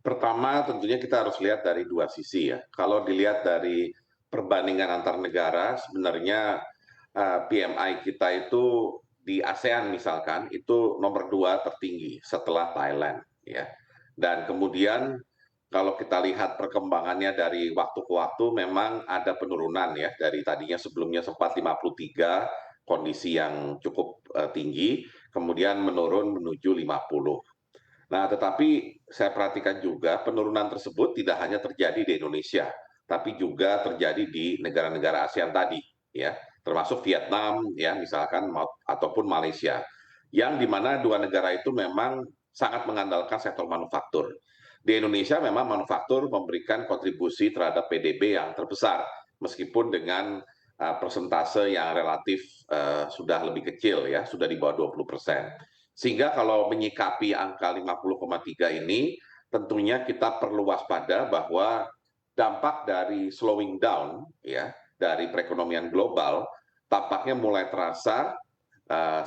Pertama, tentunya kita harus lihat dari dua sisi ya. Kalau dilihat dari perbandingan antar negara, sebenarnya PMI kita itu di ASEAN misalkan itu nomor 2 tertinggi setelah Thailand ya. Dan kemudian kalau kita lihat perkembangannya dari waktu ke waktu memang ada penurunan ya dari tadinya sebelumnya sempat 53 kondisi yang cukup tinggi, kemudian menurun menuju 50. Nah, tetapi saya perhatikan juga penurunan tersebut tidak hanya terjadi di Indonesia, tapi juga terjadi di negara-negara ASEAN tadi, ya, termasuk Vietnam, ya, misalkan ataupun Malaysia, yang di mana dua negara itu memang sangat mengandalkan sektor manufaktur. Di Indonesia memang manufaktur memberikan kontribusi terhadap PDB yang terbesar, meskipun dengan persentase yang relatif sudah lebih kecil, ya, sudah di bawah 20%. Sehingga kalau menyikapi angka 50,3 ini, tentunya kita perlu waspada bahwa dampak dari slowing down ya dari perekonomian global tampaknya mulai terasa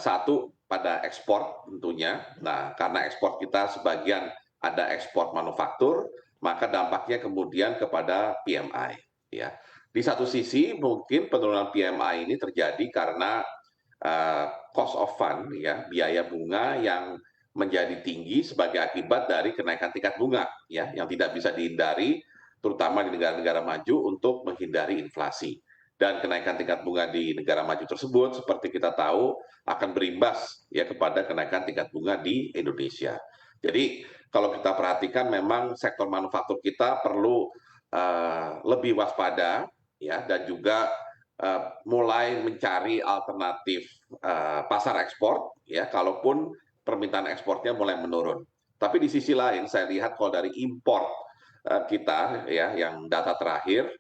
satu pada ekspor tentunya. Nah, karena ekspor kita sebagian ada ekspor manufaktur, maka dampaknya kemudian kepada PMI ya. Di satu sisi mungkin penurunan PMI ini terjadi karena cost of fund ya biaya bunga yang menjadi tinggi sebagai akibat dari kenaikan tingkat bunga ya yang tidak bisa dihindari terutama di negara-negara maju untuk menghindari inflasi dan kenaikan tingkat bunga di negara maju tersebut seperti kita tahu akan berimbas ya kepada kenaikan tingkat bunga di Indonesia. Jadi kalau kita perhatikan memang sektor manufaktur kita perlu lebih waspada ya dan juga mulai mencari alternatif pasar ekspor ya kalaupun permintaan ekspornya mulai menurun. Tapi di sisi lain saya lihat kalau dari import kita ya yang data terakhir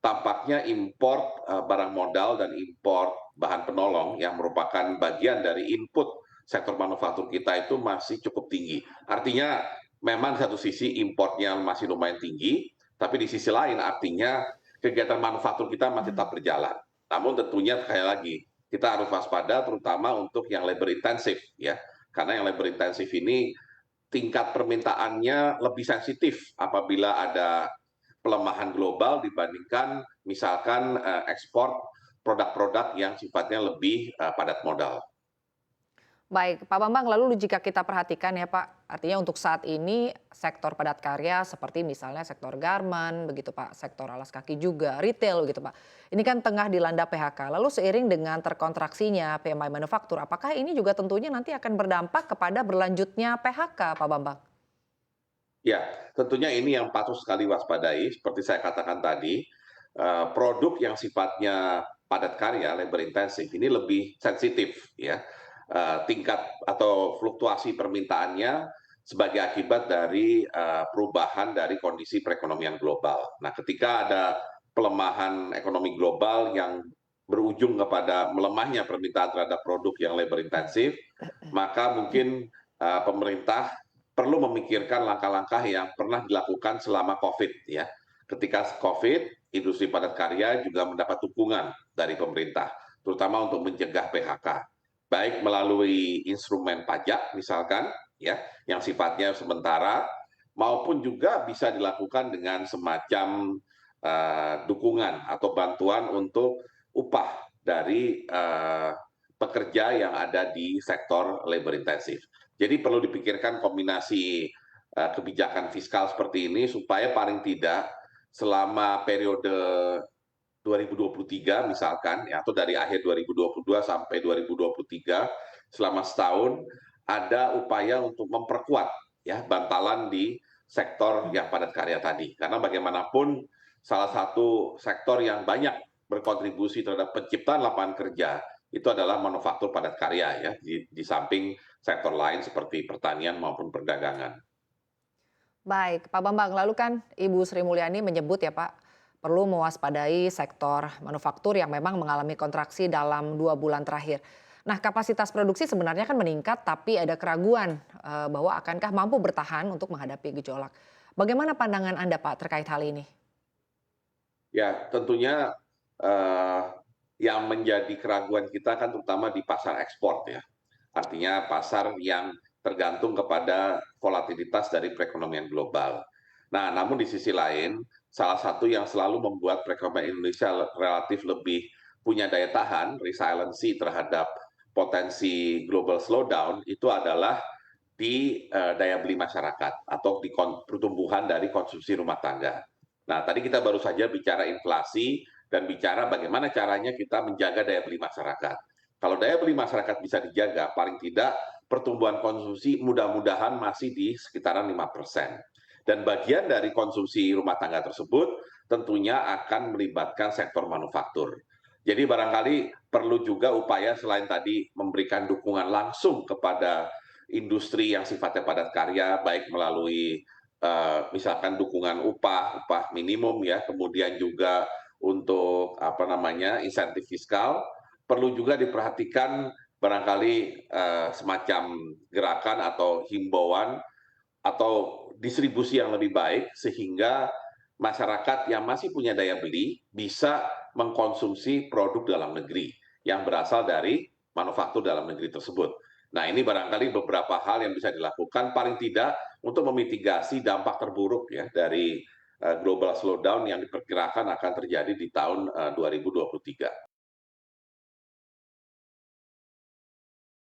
tampaknya import barang modal dan import bahan penolong yang merupakan bagian dari input sektor manufaktur kita itu masih cukup tinggi. Artinya memang di satu sisi importnya masih lumayan tinggi, tapi di sisi lain artinya kegiatan manufaktur kita masih tetap berjalan. Namun tentunya sekali lagi kita harus waspada terutama untuk yang labor intensif ya. Karena yang labor intensif ini tingkat permintaannya lebih sensitif apabila ada pelemahan global dibandingkan misalkan ekspor produk-produk yang sifatnya lebih padat modal. Baik, Pak Bambang, lalu jika kita perhatikan ya Pak, artinya untuk saat ini sektor padat karya seperti misalnya sektor garmen, begitu Pak, sektor alas kaki juga, retail begitu Pak. Ini kan tengah dilanda PHK. Lalu seiring dengan terkontraksinya PMI manufaktur, apakah ini juga tentunya nanti akan berdampak kepada berlanjutnya PHK, Pak Bambang? Ya, tentunya ini yang patut sekali waspadai. Seperti saya katakan tadi, produk yang sifatnya padat karya, labor intensif, ini lebih sensitif ya. Tingkat atau fluktuasi permintaannya sebagai akibat dari perubahan dari kondisi perekonomian global. Nah, ketika ada pelemahan ekonomi global yang berujung kepada melemahnya permintaan terhadap produk yang labor intensif, maka mungkin pemerintah perlu memikirkan langkah-langkah yang pernah dilakukan selama COVID ya. Ketika COVID, industri padat karya juga mendapat dukungan dari pemerintah, terutama untuk mencegah PHK, baik melalui instrumen pajak misalkan ya, yang sifatnya sementara, maupun juga bisa dilakukan dengan semacam dukungan atau bantuan untuk upah dari pekerja yang ada di sektor labor intensif. Jadi perlu dipikirkan kombinasi kebijakan fiskal seperti ini supaya paling tidak selama periode 2023 misalkan ya atau dari akhir 2022 sampai 2023 selama setahun ada upaya untuk memperkuat ya bantalan di sektor yang padat karya tadi karena bagaimanapun salah satu sektor yang banyak berkontribusi terhadap penciptaan lapangan kerja itu adalah manufaktur padat karya ya di samping sektor lain seperti pertanian maupun perdagangan. Baik, Pak Bambang, lalu kan Ibu Sri Mulyani menyebut ya Pak, perlu mewaspadai sektor manufaktur yang memang mengalami kontraksi dalam 2 bulan terakhir. Nah, kapasitas produksi sebenarnya kan meningkat, tapi ada keraguan bahwa akankah mampu bertahan untuk menghadapi gejolak. Bagaimana pandangan Anda Pak terkait hal ini? Ya, tentunya eh, yang menjadi keraguan kita kan terutama di pasar ekspor ya. Artinya pasar yang tergantung kepada volatilitas dari perekonomian global. Nah, namun di sisi lain, salah satu yang selalu membuat perekonomian Indonesia relatif lebih punya daya tahan, resiliency terhadap potensi global slowdown, itu adalah di daya beli masyarakat atau di pertumbuhan dari konsumsi rumah tangga. Nah, tadi kita baru saja bicara inflasi dan bicara bagaimana caranya kita menjaga daya beli masyarakat. Kalau daya beli masyarakat bisa dijaga, paling tidak pertumbuhan konsumsi mudah-mudahan masih di sekitaran 5%. Dan bagian dari konsumsi rumah tangga tersebut tentunya akan melibatkan sektor manufaktur. Jadi barangkali perlu juga upaya selain tadi memberikan dukungan langsung kepada industri yang sifatnya padat karya, baik melalui misalkan dukungan upah, upah minimum ya, kemudian juga untuk apa namanya insentif fiskal, perlu juga diperhatikan barangkali semacam gerakan atau himbauan atau distribusi yang lebih baik sehingga masyarakat yang masih punya daya beli bisa mengkonsumsi produk dalam negeri yang berasal dari manufaktur dalam negeri tersebut. Nah, ini barangkali beberapa hal yang bisa dilakukan paling tidak untuk memitigasi dampak terburuk ya dari global slowdown yang diperkirakan akan terjadi di tahun 2023.